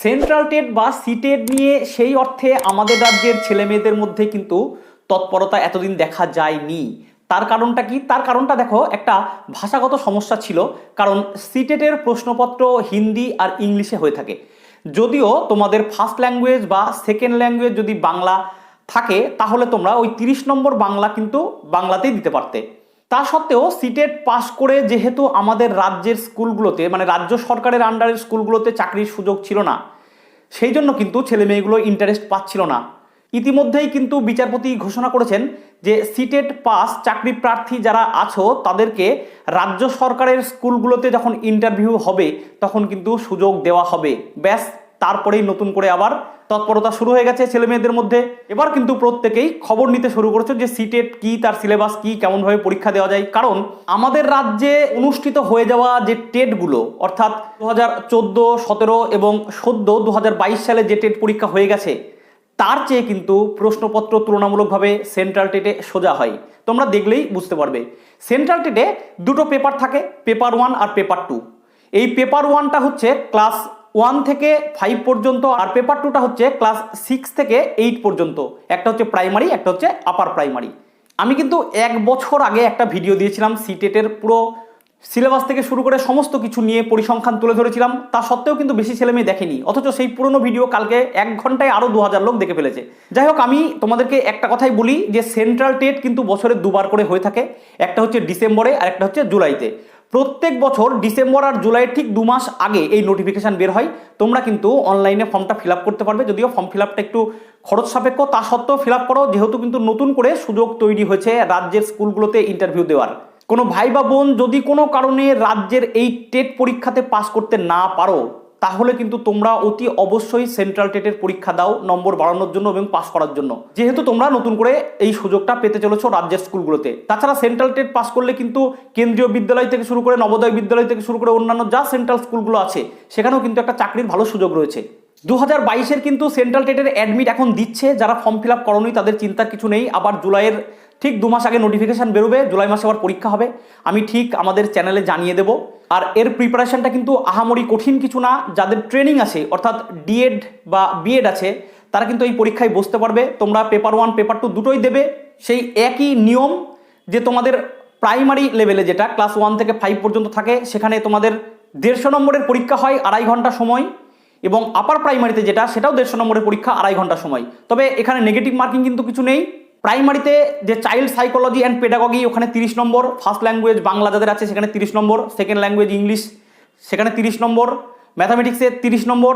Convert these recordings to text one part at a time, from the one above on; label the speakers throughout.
Speaker 1: Central TET বা CTET নিয়ে সেই অর্থে আমাদের রাজ্যের ছেলেমেয়েদের মধ্যে কিন্তু তৎপরতা এতদিন দেখা যায়নি। তার কারণটা কি? তার কারণটা দেখো, একটা ভাষাগত সমস্যা ছিল। কারণ সিটেটের প্রশ্নপত্র হিন্দি আর ইংলিশে হয়ে থাকে। যদিও তোমাদের ফার্স্ট ল্যাঙ্গুয়েজ বা সেকেন্ড ল্যাঙ্গুয়েজ যদি বাংলা থাকে, তাহলে তোমরা ওই 30 নম্বর বাংলা কিন্তু বাংলাতেই দিতে পারতে। তা সত্ত্বেও সিটেট পাস করে যেহেতু আমাদের রাজ্যের স্কুলগুলোতে, মানে রাজ্য সরকারের আন্ডারের স্কুলগুলোতে চাকরির সুযোগ ছিল না, সেই জন্য কিন্তু ছেলে মেয়েগুলো ইন্টারেস্ট পাচ্ছিল না। ইতিমধ্যেই কিন্তু বিচারপতি ঘোষণা করেছেন যে সিটেট পাস চাকরি প্রার্থী যারা আছো তাদেরকে রাজ্য সরকারের স্কুলগুলোতে যখন ইন্টারভিউ হবে তখন কিন্তু সুযোগ দেওয়া হবে। ব্যাস, তারপরেই নতুন করে আবার তৎপরতা শুরু হয়ে গেছে ছেলে মেয়েদের মধ্যে। এবার কিন্তু প্রত্যেকেই খবর নিতে শুরু করেছে যে সিটেট কি, তার সিলেবাস কি, কেমনভাবে পরীক্ষা দেওয়া যায়। কারণ আমাদের রাজ্যে অনুষ্ঠিত হয়ে যাওয়া যে টেটগুলো, অর্থাৎ 2014, 17 এবং সদ্য 2022 সালে যে টেট পরীক্ষা হয়ে গেছে, তার চেয়ে কিন্তু প্রশ্নপত্র তুলনামূলকভাবে সেন্ট্রাল টেটে সোজা হয়। তোমরা দেখলেই বুঝতে পারবে। সেন্ট্রাল টেটে দুটো পেপার থাকে, পেপার 1 আর পেপার 2। এই পেপার 1টা হচ্ছে ক্লাস 1 থেকে 5 পর্যন্ত, আর পেপার 2টা হচ্ছে ক্লাস 6 থেকে 8 পর্যন্ত। একটা হচ্ছে প্রাইমারি, একটা হচ্ছে আপার প্রাইমারি। আমি কিন্তু 1 বছর আগে একটা ভিডিও দিয়েছিলাম সিটেটের পুরো সিলেবাস থেকে শুরু করে সমস্ত কিছু নিয়ে পরিসংখ্যান তুলে ধরেছিলাম। তা সত্ত্বেও কিন্তু বেশি ছেলে মেয়ে দেখেনি, অথচ সেই পুরনো ভিডিও কালকে 1 ঘন্টায় আরও 2000 লোক দেখে ফেলেছে। যাই হোক, আমি তোমাদেরকে একটা কথাই বলি যে সেন্ট্রাল টেট কিন্তু বছরে 2বার করে হয়ে থাকে। একটা হচ্ছে ডিসেম্বরে আর একটা হচ্ছে জুলাইতে। প্রত্যেক বছর ডিসেম্বর আর জুলাইয়ের ঠিক 2 মাস আগে এই নোটিফিকেশান বের হয়। তোমরা কিন্তু অনলাইনে ফর্মটা ফিল আপ করতে পারবে, যদিও ফর্ম ফিল আপটা একটু খরচ সাপেক্ষ, তা সত্ত্বেও ফিল আপ করো, যেহেতু কিন্তু নতুন করে সুযোগ তৈরি হয়েছে রাজ্যের স্কুলগুলোতে ইন্টারভিউ দেওয়ার। কোনো ভাই বা বোন যদি কোনো কারণে রাজ্যের এই টেট পরীক্ষাতে পাস করতে না পারো, তাহলে কিন্তু তোমরা অতি অবশ্যই সেন্ট্রাল টেটের পরীক্ষা দাও নম্বর বাড়ানোর জন্য এবং পাস করার জন্য, যেহেতু তোমরা নতুন করে এই সুযোগটা পেতে চলেছো রাজ্যের স্কুলগুলোতে। তাছাড়া সেন্ট্রাল টেট পাস করলে কিন্তু কেন্দ্রীয় বিদ্যালয় থেকে শুরু করে নবোদয় বিদ্যালয় থেকে শুরু করে অন্যান্য যা সেন্ট্রাল স্কুলগুলো আছে সেখানেও কিন্তু একটা চাকরির ভালো সুযোগ রয়েছে। 2022-এর কিন্তু সেন্ট্রাল টেটের অ্যাডমিট এখন দিচ্ছে। যারা ফর্ম ফিল আপ করোনি তাদের চিন্তার কিছু নেই। আবার জুলাইয়ের ঠিক 2 মাস আগে নোটিফিকেশান বেরোবে, জুলাই মাসে আবার পরীক্ষা হবে। আমি ঠিক আমাদের চ্যানেলে জানিয়ে দেব। আর এর প্রিপারেশনটা কিন্তু আহামরি কঠিন কিছু না। যাদের ট্রেনিং আছে, অর্থাৎ ডিএড বা বিএড আছে, তারা কিন্তু এই পরীক্ষায় বসতে পারবে। তোমরা পেপার 1 পেপার 2 দুটোই দেবে। সেই একই নিয়ম যে তোমাদের প্রাইমারি লেভেলে যেটা ক্লাস 1 থেকে 5 পর্যন্ত থাকে, সেখানে তোমাদের 150 নম্বরের পরীক্ষা হয়, 2.5 ঘন্টা সময়। এবং আপার প্রাইমারিতে যেটা, সেটাও 150 নম্বরের পরীক্ষা, 2.5 ঘন্টা সময়। তবে এখানে নেগেটিভ মার্কিং কিন্তু কিছু নেই। প্রাইমারিতে যে চাইল্ড সাইকোলজি অ্যান্ড পেডাগজি, ওখানে 30 নম্বর। ফার্স্ট ল্যাঙ্গুয়েজ বাংলা যাদের আছে সেখানে 30 নম্বর। সেকেন্ড ল্যাঙ্গুয়েজ ইংলিশ, সেখানে 30 নম্বর। ম্যাথামেটিক্সে 30 নম্বর।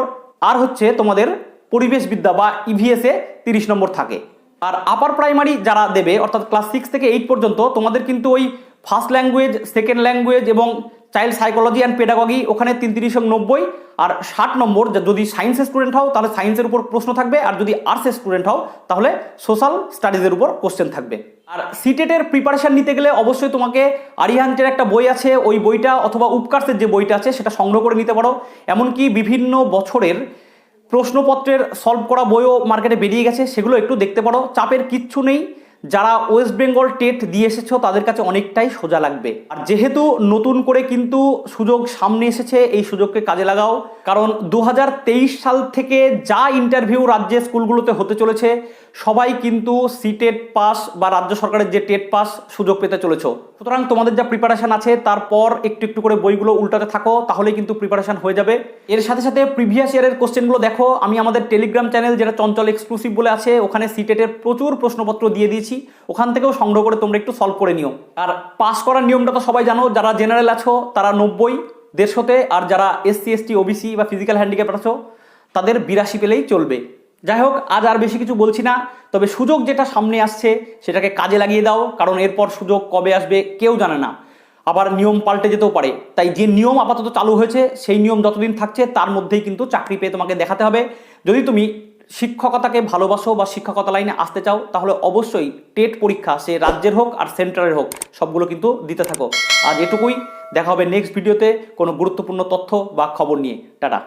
Speaker 1: আর হচ্ছে তোমাদের পরিবেশবিদ্যা বা ইভিএসে 30 নম্বর থাকে। আর আপার প্রাইমারি যারা দেবে, অর্থাৎ ক্লাস 6 থেকে 8 পর্যন্ত, তোমাদের কিন্তু ওই ফার্স্ট ল্যাঙ্গুয়েজ, সেকেন্ড ল্যাঙ্গুয়েজ এবং চাইল্ড সাইকোলজি অ্যান্ড পেডাগজি, ওখানে 3 3 90 আর 60 নম্বর। যদি সায়েন্সের স্টুডেন্ট হও তাহলে সায়েন্সের উপর প্রশ্ন থাকবে, আর যদি আর্টসের স্টুডেন্ট হও তাহলে সোশ্যাল স্টাডিজের উপর কোশ্চেন থাকবে। আর সিটেটের প্রিপারেশন নিতে গেলে অবশ্যই তোমাকে আরিহান্তের একটা বই আছে, ওই বইটা অথবা উপকার্সের যে বইটা আছে সেটা সংগ্রহ করে নিতে পারো। এমনকি বিভিন্ন বছরের প্রশ্নপত্রের সলভ করা বইও মার্কেটে বেরিয়ে গেছে, সেগুলো একটু দেখতে পারো। চাপের কিচ্ছু নেই। যারা ওয়েস্ট বেঙ্গল টেট দিয়ে এসেছো তাদের কাছে অনেকটাই সোজা লাগবে। আর যেহেতু নতুন করে কিন্তু সুযোগ সামনে এসেছে, এই সুযোগকে কাজে লাগাও। কারণ 2023 সাল থেকে যা ইন্টারভিউ রাজ্যের স্কুলগুলোতে হতে চলেছে, সবাই কিন্তু সিটেট পাস বা রাজ্য সরকারের যে টেট পাস সুযোগ পেতে চলেছ। সুতরাং তোমাদের যা প্রিপারেশন আছে তারপর একটু একটু করে বইগুলো উল্টাতে থাকো, তাহলেই কিন্তু প্রিপারেশন হয়ে যাবে। এর সাথে সাথে প্রিভিয়াস ইয়ারের কোশ্চেনগুলো দেখো। আমি আমাদের টেলিগ্রাম চ্যানেল, যেটা চঞ্চল এক্সক্লুসিভ বলে আছে, ওখানে সিটেটের প্রচুর প্রশ্নপত্র দিয়ে দিয়েছি। ওখান থেকেও সংগ্রহ করে তোমরা একটু সলভ করে নিও। আর পাস করার নিয়মটা তো সবাই জানো। যারা জেনারেল আছো তারা 90 150-তে, আর যারা এসসি এসটি ওবিসি বা ফিজিক্যাল হ্যান্ডিক্যাপ আছো তাদের 82 পেলেই চলবে। যাই হোক, আজ আর বেশি কিছু বলছি না। তবে সুযোগ যেটা সামনে আসছে সেটাকে কাজে লাগিয়ে দাও, কারণ এরপর সুযোগ কবে আসবে কেউ জানে না। আবার নিয়ম পাল্টে যেতেও পারে। তাই যে নিয়ম আপাতত চালু হয়েছে সেই নিয়ম যতদিন থাকছে তার মধ্যেই কিন্তু চাকরি পেয়ে তোমাকে দেখাতে হবে। যদি তুমি শিক্ষকতাকে ভালোবাসো বা শিক্ষকতা লাইনে আসতে চাও, তাহলে অবশ্যই টেট পরীক্ষা, সে রাজ্যের হোক আর সেন্ট্রালের হোক, সবগুলো কিন্তু দিতে থাকো। আজ এটুকুই। দেখা হবে নেক্সট ভিডিওতে কোনো গুরুত্বপূর্ণ তথ্য বা খবর নিয়ে। টাটা।